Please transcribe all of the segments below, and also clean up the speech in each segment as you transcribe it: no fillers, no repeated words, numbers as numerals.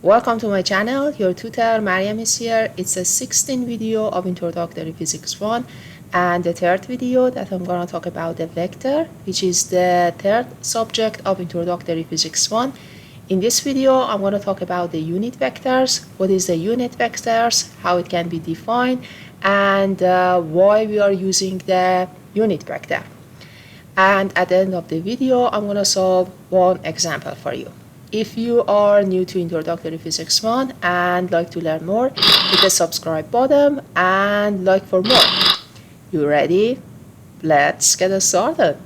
Welcome to my channel. Your tutor Mariam is here. It's a 16 video of Introductory Physics 1 and the third video that I'm going to talk about the vector, which is the third subject of Introductory Physics 1. In this video, I'm going to talk about the unit vectors, what is the unit vectors, how it can be defined, and why we are using the unit vector. And at the end of the video, I'm going to solve one example for you. If you are new to Introductory Physics 1 and like to learn more, hit the subscribe button and like for more. You ready? Let's get started.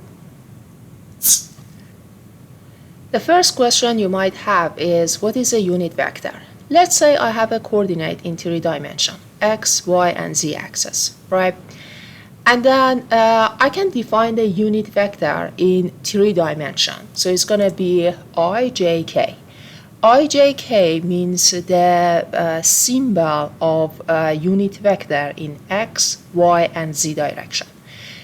The first question you might have is, what is a unit vector? Let's say I have a coordinate in 3 dimensions, x, y, and z axis, right? And then I can define the unit vector in 3 dimensions. So it's going to be ijk. Ijk means the symbol of a unit vector in x, y, and z direction.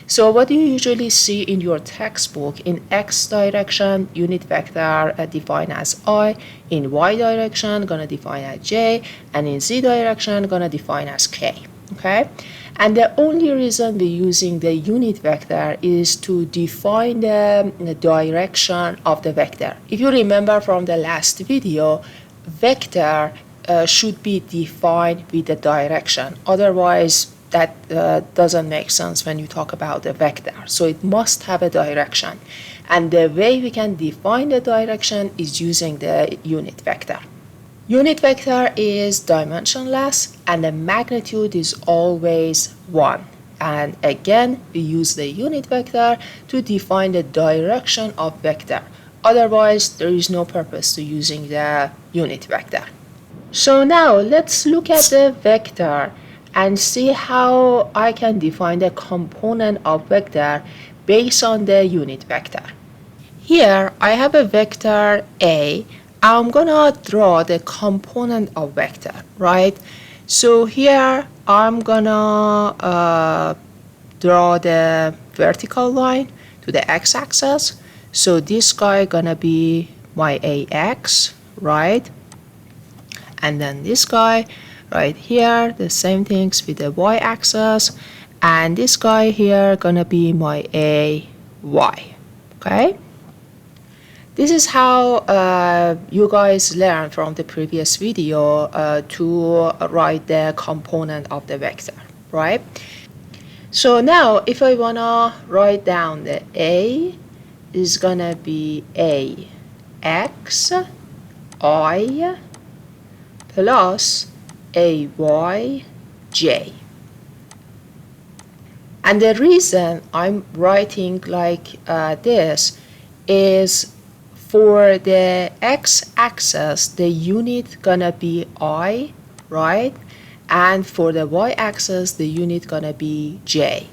So what you usually see in your textbook, in x direction, unit vector defined as I, in y direction, going to define as j, and in z direction, going to define as k. Okay? And the only reason we're using the unit vector is to define the direction of the vector. If you remember from the last video, vector should be defined with the direction. Otherwise, that doesn't make sense when you talk about a vector. So it must have a direction. And the way we can define the direction is using the unit vector. Unit vector is dimensionless and the magnitude is always 1. And again, we use the unit vector to define the direction of vector. Otherwise, there is no purpose to using the unit vector. So now let's look at the vector and see how I can define the component of vector based on the unit vector. Here I have a vector A. I'm gonna draw the component of vector, right? So here I'm gonna draw the vertical line to the x-axis. So this guy gonna be my ax, right? And then this guy right here, the same things with the y-axis, and this guy here gonna be my ay, okay? This is how you guys learned from the previous video to write the component of the vector, right? So now if I wanna write down the A is gonna be ax I plus ay j. And the reason I'm writing like this is for the x-axis, the unit gonna be I, right? And for the y-axis, the unit gonna be j.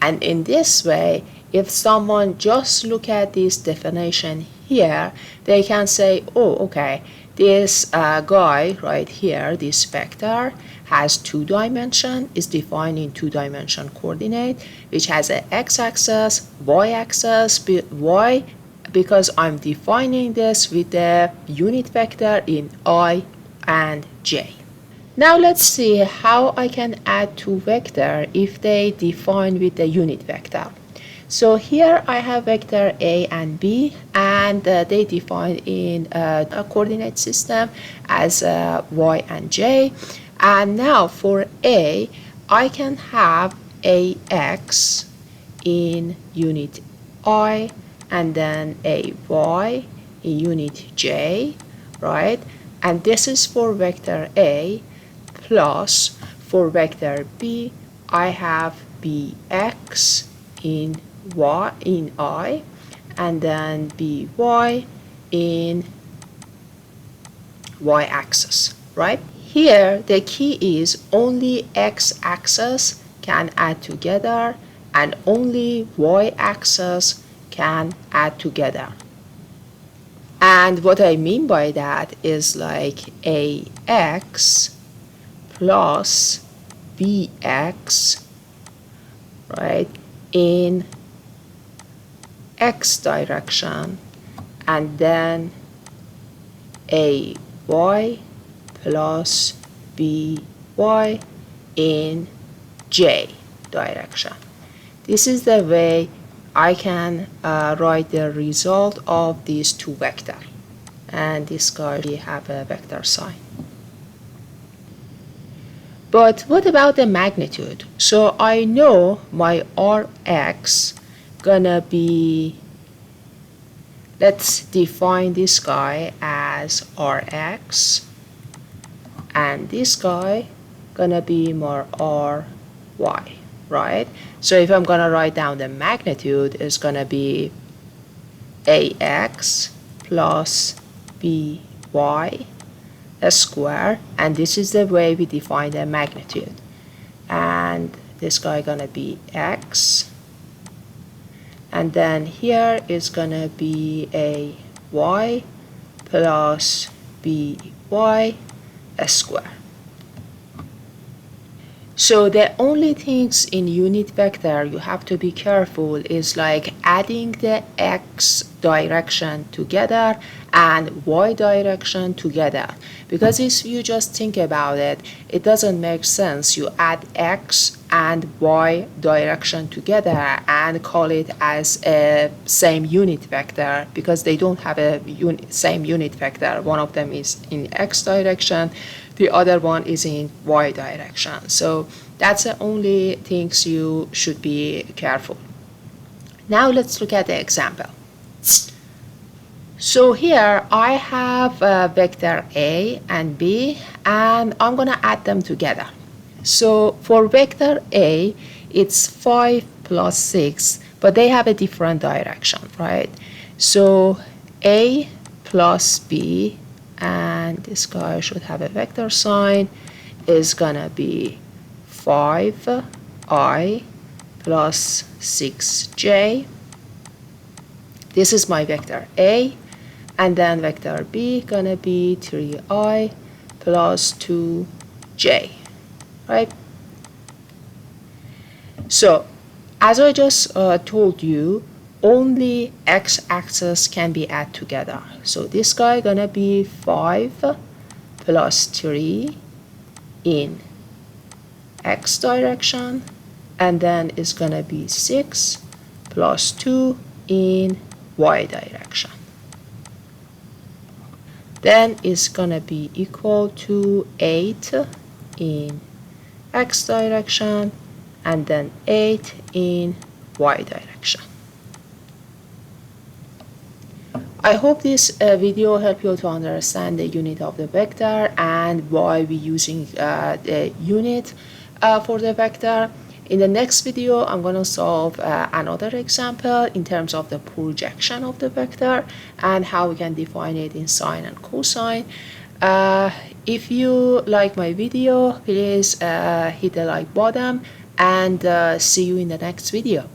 And in this way, if someone just look at this definition here, they can say, oh, okay, this guy right here, this vector, has 2 dimensions, is defined in 2-dimension coordinate, which has an x-axis, y-axis, y, because I'm defining this with the unit vector in I and j. Now let's see how I can add 2 vectors if they define with the unit vector. So here I have vector A and B, and they define in a coordinate system as y and j. And now for A, I can have ax in unit I, and then ay in unit j, right? And this is for vector A, plus for vector B, I have bx in y in I, and then by in y-axis, right? Here the key is only x-axis can add together and only y-axis can add together. And what I mean by that is like ax plus bx, right, in x direction, and then ay plus by in j direction. This is the way I can write the result of these two vectors. And this guy we have a vector sign. But what about the magnitude? So I know my Rx gonna be, let's define this guy as Rx, and this guy gonna be more Ry, right? So if I'm gonna write down the magnitude, it's gonna be Ax plus By square, and this is the way we define the magnitude. And this guy gonna be x, and then here is gonna be a y plus by square. So the only things in unit vector you have to be careful is like adding the x direction together and y direction together, because if you just think about it, it doesn't make sense you add x and y direction together and call it as a same unit vector, because they don't have a same unit vector. One of them is in x direction, the other one is in y direction. So that's the only things you should be careful. Now let's look at the example. So here I have vector A and B, and I'm gonna add them together. So for vector A, it's 5 plus 6, but they have a different direction, right? So A plus B, and this guy should have a vector sign, is gonna be 5i plus 6j. This is my vector A, and then vector B gonna be 3i plus 2j, right? So as I just told you, only x-axis can be added together. So this guy gonna be 5 plus 3 in x direction, and then it's gonna be 6 plus 2 in y direction. Then it's gonna be equal to 8 in x direction, and then 8 in y direction. I hope this video helped you to understand the unit of the vector and why we're using the unit for the vector. In the next video, I'm going to solve another example in terms of the projection of the vector and how we can define it in sine and cosine. If you like my video, please hit the like button, and see you in the next video.